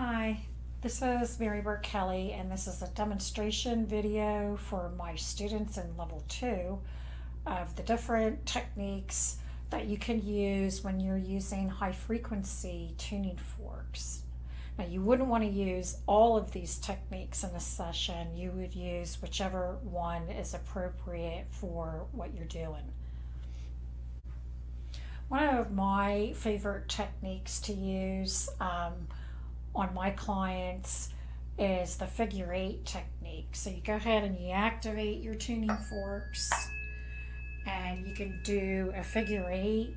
Hi, this is Mary Burke Kelly, and this is a demonstration video for my students in level 2 of the different techniques that you can use when you're using high frequency tuning forks. Now, you wouldn't want to use all of these techniques in a session. You would use whichever one is appropriate for what you're doing. One of my favorite techniques to use on my clients is the figure 8 technique. So you go ahead and you activate your tuning forks, and you can do a figure 8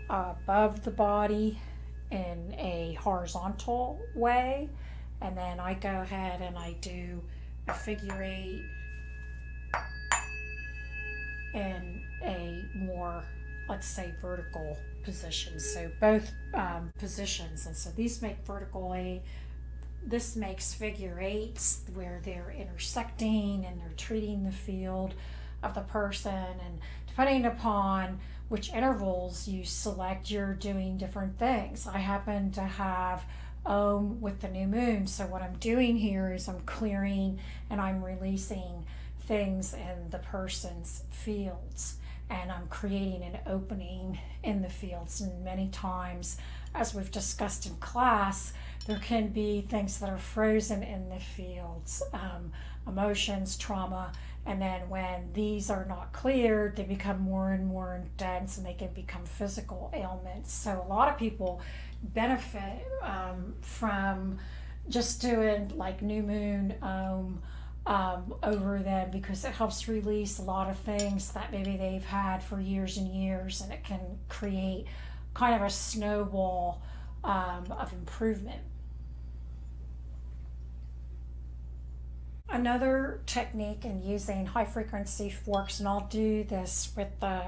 above the body in a horizontal way, and then I go ahead and I do a figure 8 in a more, let's say, vertical position. So both positions, and so these make vertical 8. This makes figure 8s where they're intersecting and they're treating the field of the person, and depending upon which intervals you select, you're doing different things. I happen to have with the new moon, so what I'm doing here is I'm clearing and I'm releasing things in the person's fields, and I'm creating an opening in the fields. And many times, as we've discussed in class, there can be things that are frozen in the fields, emotions, trauma, and then when these are not cleared, they become more and more intense, and they can become physical ailments. So a lot of people benefit from just doing like new moon over them, because it helps release a lot of things that maybe they've had for years and years, and it can create kind of a snowball of improvement. Another technique in using high frequency forks, and I'll do this with the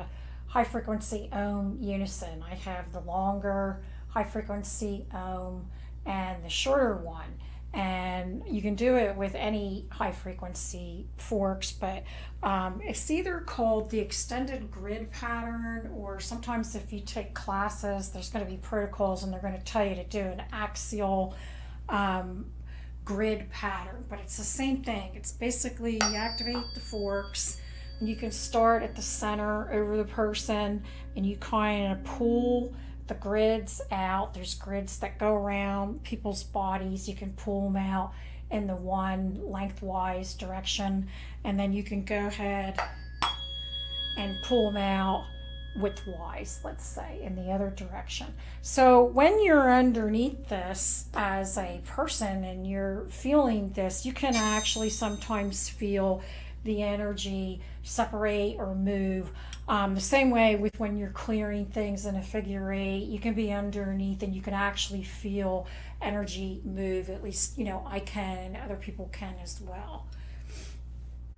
high frequency ohm unison. I have the longer high frequency ohm and the shorter one, and you can do it with any high frequency forks, but it's either called the extended grid pattern, or sometimes if you take classes, there's going to be protocols and they're going to tell you to do an axial grid pattern, but it's the same thing. It's basically you activate the forks, and you can start at the center over the person, and you kind of pull the grids out. There's grids that go around people's bodies. You can pull them out in the one lengthwise direction, and then you can go ahead and pull them out widthwise, let's say, in the other direction. So when you're underneath this as a person and you're feeling this, you can actually sometimes feel the energy separate or move. The same way with when you're clearing things in a figure 8, you can be underneath and you can actually feel energy move. At least, I can, other people can as well.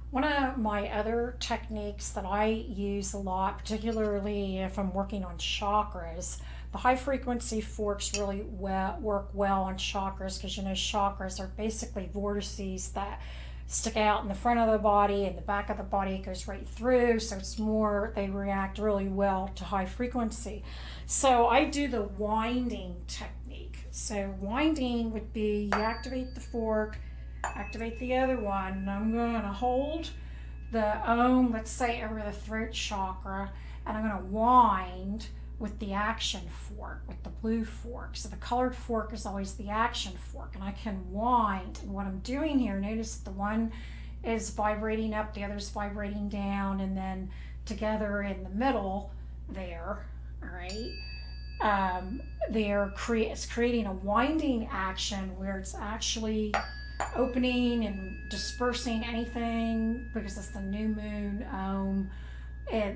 One of my other techniques that I use a lot, particularly if I'm working on chakras, the high frequency forks really work well on chakras, because chakras are basically vortices that stick out in the front of the body and the back of the body. It goes right through, so they react really well to high frequency. So I do the winding technique. So winding would be you activate the fork, activate the other one, and I'm going to hold the ohm, let's say, over the throat chakra, and I'm going to wind with the action fork, with the blue fork. So the colored fork is always the action fork, and I can wind. And what I'm doing here, notice the one is vibrating up, the other is vibrating down, and then together in the middle there, all right, it's creating a winding action where it's actually opening and dispersing anything, because it's the new moon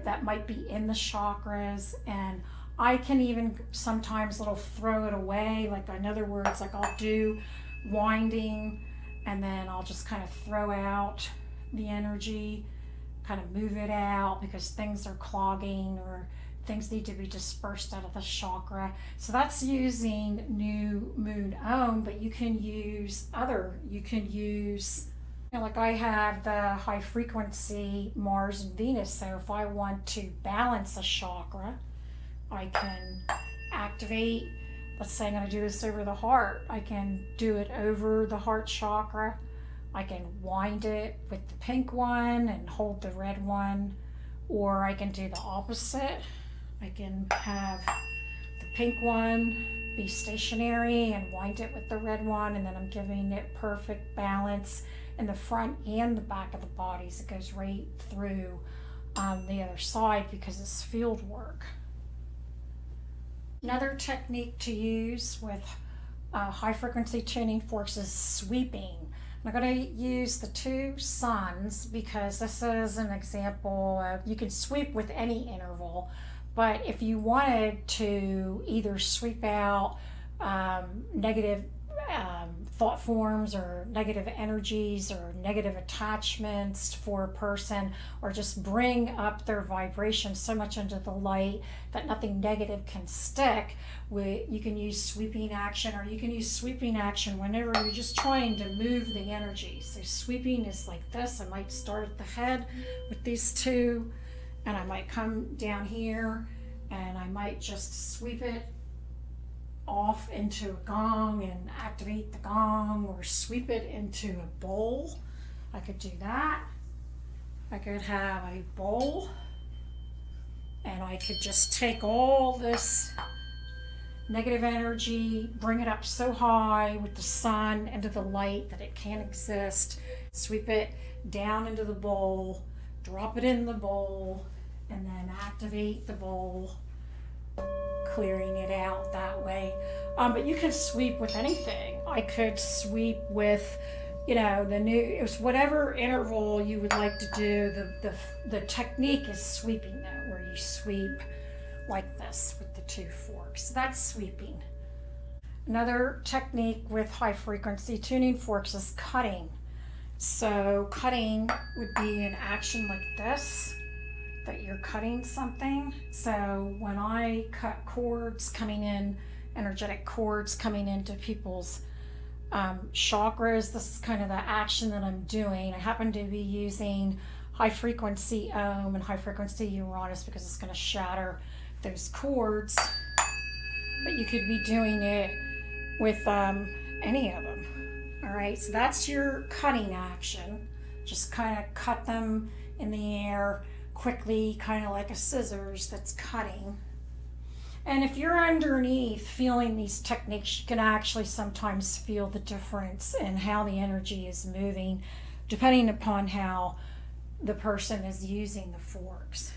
that might be in the chakras. And I can even sometimes throw it away, like in other words, like I'll do winding and then I'll just kind of throw out the energy, kind of move it out because things are clogging or things need to be dispersed out of the chakra. So that's using new moon ohm, but you can use like I have the high frequency Mars and Venus. So if I want to balance a chakra, I can activate let's say I'm going to do this over the heart. I can do it over the heart chakra. I can wind it with the pink one and hold the red one, or I can do the opposite. I can have the pink one be stationary and wind it with the red one, and then I'm giving it perfect balance in the front and the back of the bodies. It goes right through the other side because it's field work. Another technique to use with high frequency tuning forks is sweeping. I'm going to use the two suns because this is an example of, you can sweep with any interval, but if you wanted to either sweep out negative thought forms or negative energies or negative attachments for a person, or just bring up their vibration so much into the light that nothing negative can stick, you can use sweeping action, or you can use sweeping action whenever you're just trying to move the energy. So sweeping is like this. I might start at the head with these two, and I might come down here and I might just sweep it off into a gong and activate the gong, or sweep it into a bowl. I could do that. I could have a bowl and I could just take all this negative energy, bring it up so high with the sun into the light that it can't exist, sweep it down into the bowl, drop it in the bowl, and then activate the bowl, clearing it out that way. But you can sweep with anything. I could sweep with, it was whatever interval you would like to do. The technique is sweeping though, where you sweep like this with the two forks. That's sweeping. Another technique with high frequency tuning forks is cutting. So cutting would be an action like this, that you're cutting something. So when I cut cords coming in, energetic cords coming into people's chakras, this is kind of the action that I'm doing. I happen to be using high frequency Om and high frequency Uranus because it's going to shatter those cords, but you could be doing it with any of them. All right, so that's your cutting action. Just kind of cut them in the air quickly, kind of like a scissors that's cutting. And if you're underneath feeling these techniques, you can actually sometimes feel the difference in how the energy is moving, depending upon how the person is using the forks.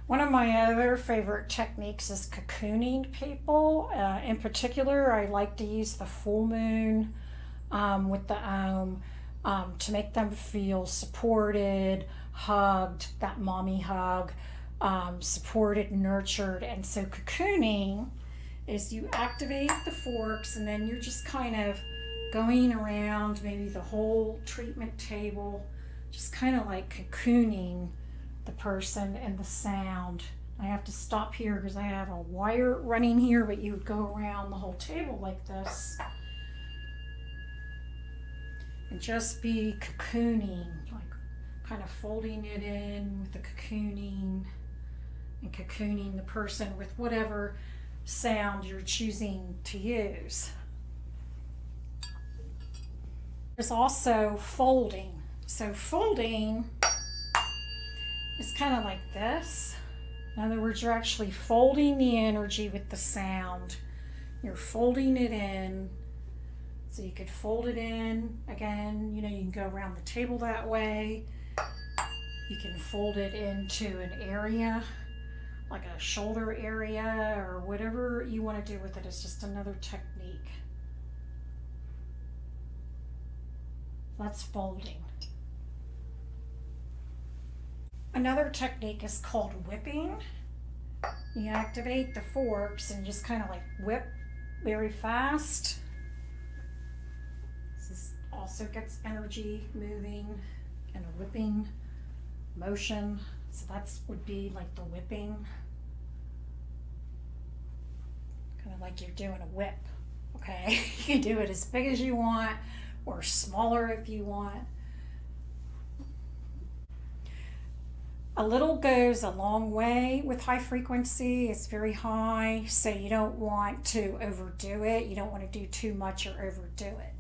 One of my other favorite techniques is cocooning people. In particular, I like to use the full moon with the Om to make them feel supported, hugged, that mommy hug, supported, nurtured. And so cocooning is you activate the forks and then you're just kind of going around maybe the whole treatment table, just kind of like cocooning the person and the sound. I have to stop here because I have a wire running here, but you would go around the whole table like this and just be cocooning, like kind of folding it in with the cocooning and cocooning the person with whatever sound you're choosing to use. There's also folding. So folding is kind of like this. In other words, you're actually folding the energy with the sound. You're folding it in. So you could fold it in again, you can go around the table that way. You can fold it into an area, like a shoulder area or whatever you want to do with it. It's just another technique. That's folding. Another technique is called whipping. You activate the forks and just kind of like whip very fast. This also gets energy moving and a whipping motion. So that's would be like the whipping. Kind of like you're doing a whip, okay? You can do it as big as you want or smaller if you want. A little goes a long way with high frequency. It's very high, so you don't want to overdo it. You don't want to do too much or overdo it.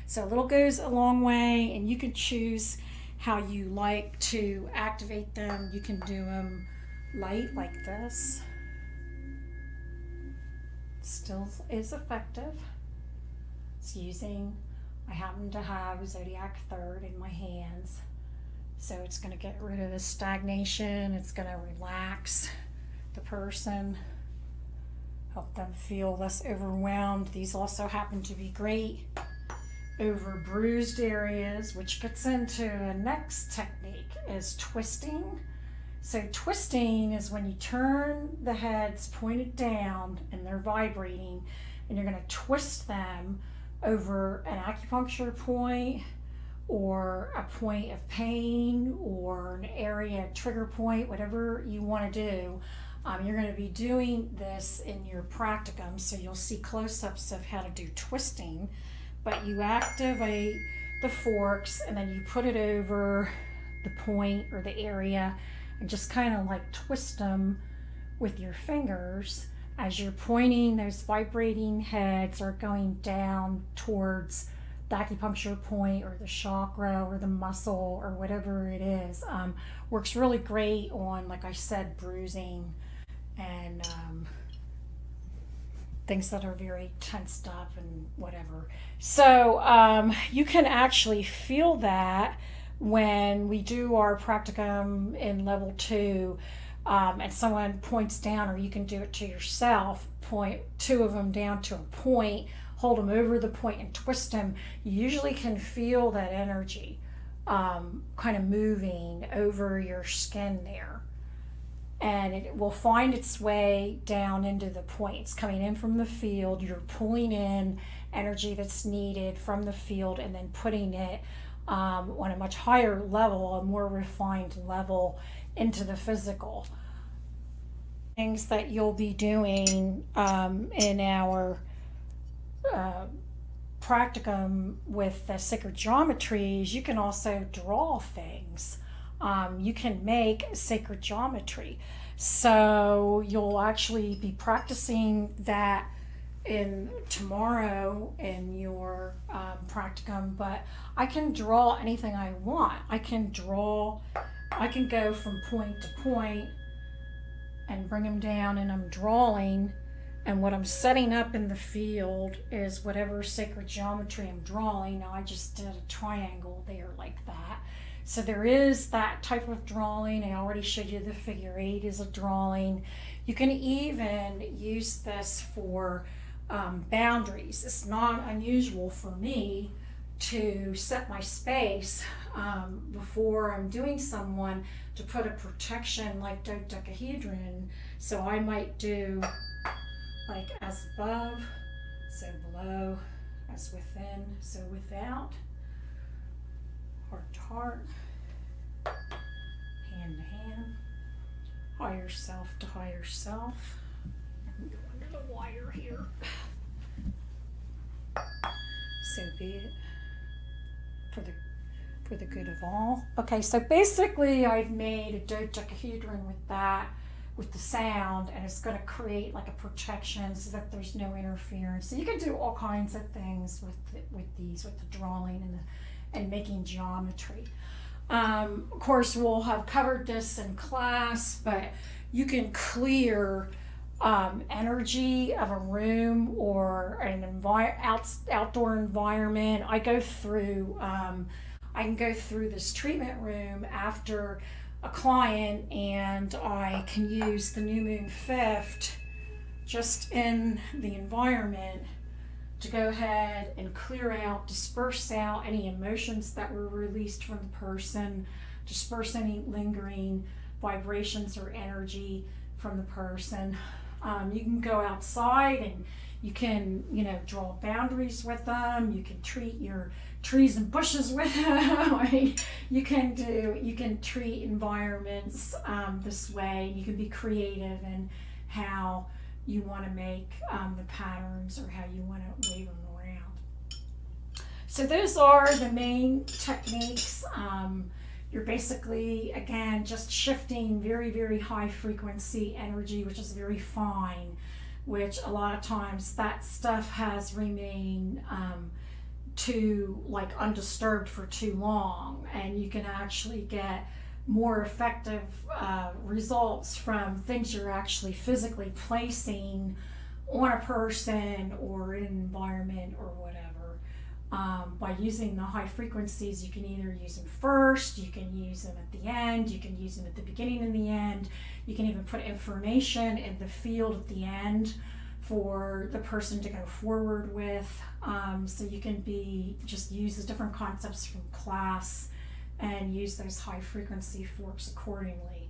So a little goes a long way, and you can choose how you like to activate them. You can do them light like this. Still is effective. It's I happen to have Zodiac Third in my hands. So it's going to get rid of the stagnation. It's going to relax the person, help them feel less overwhelmed. These also happen to be great over bruised areas, which gets into the next technique is twisting. So twisting is when you turn the heads pointed down and they're vibrating, and you're going to twist them over an acupuncture point or a point of pain or an area trigger point, whatever you want to do. You're going to be doing this in your practicum, so you'll see close-ups of how to do twisting. But you activate the forks and then you put it over the point or the area and just kind of like twist them with your fingers as you're pointing. Those vibrating heads are going down towards the acupuncture point or the chakra or the muscle or whatever it is. Works really great on, like I said, bruising and things that are very tensed up and whatever. So you can actually feel that when we do our practicum in level 2 and someone points down, or you can do it to yourself, point 2 of them down to a point, hold them over the point and twist them. You usually can feel that energy kind of moving over your skin there. And it will find its way down into the point. It's coming in from the field. You're pulling in energy that's needed from the field and then putting it on a much higher level, a more refined level, into the physical. Things that you'll be doing in our practicum with the sacred geometries, you can also draw things. You can make sacred geometry. So you'll actually be practicing that tomorrow in your practicum, but I can draw anything I want. I can go from point to point and bring them down, and I'm drawing, and what I'm setting up in the field is whatever sacred geometry I'm drawing. Now I just did a triangle there like that. So there is that type of drawing. I already showed you the figure 8 is a drawing. You can even use this for boundaries. It's not unusual for me to set my space before I'm doing someone to put a protection like dodecahedron. So I might do like as above, so below, as within, so without, heart to heart, hand to hand, higher self to higher self. I'm go under the wire here. So be it, for the good of all. Okay, so basically I've made a dodecahedron with that, with the sound, and it's going to create like a protection so that there's no interference. So you can do all kinds of things with the drawing and making geometry. Of course, we'll have covered this in class, but you can clear energy of a room or an outdoor environment. I can go through this treatment room after a client, and I can use the new moon fifth just in the environment to go ahead and clear out, disperse out any emotions that were released from the person, disperse any lingering vibrations or energy from the person. You can go outside and you can, draw boundaries with them. You can treat your trees and bushes with them. You can treat environments this way. You can be creative in how you want to make the patterns or how you want to wave them around. So those are the main techniques. you're basically, again, just shifting very, very high frequency energy, which is very fine, which a lot of times that stuff has remained too like undisturbed for too long, and you can actually get more effective results from things you're actually physically placing on a person or in an environment or whatever. By using the high frequencies, you can either use them first, you can use them at the end, you can use them at the beginning and the end, you can even put information in the field at the end for the person to go forward with. So you can just use the different concepts from class and use those high frequency forks accordingly.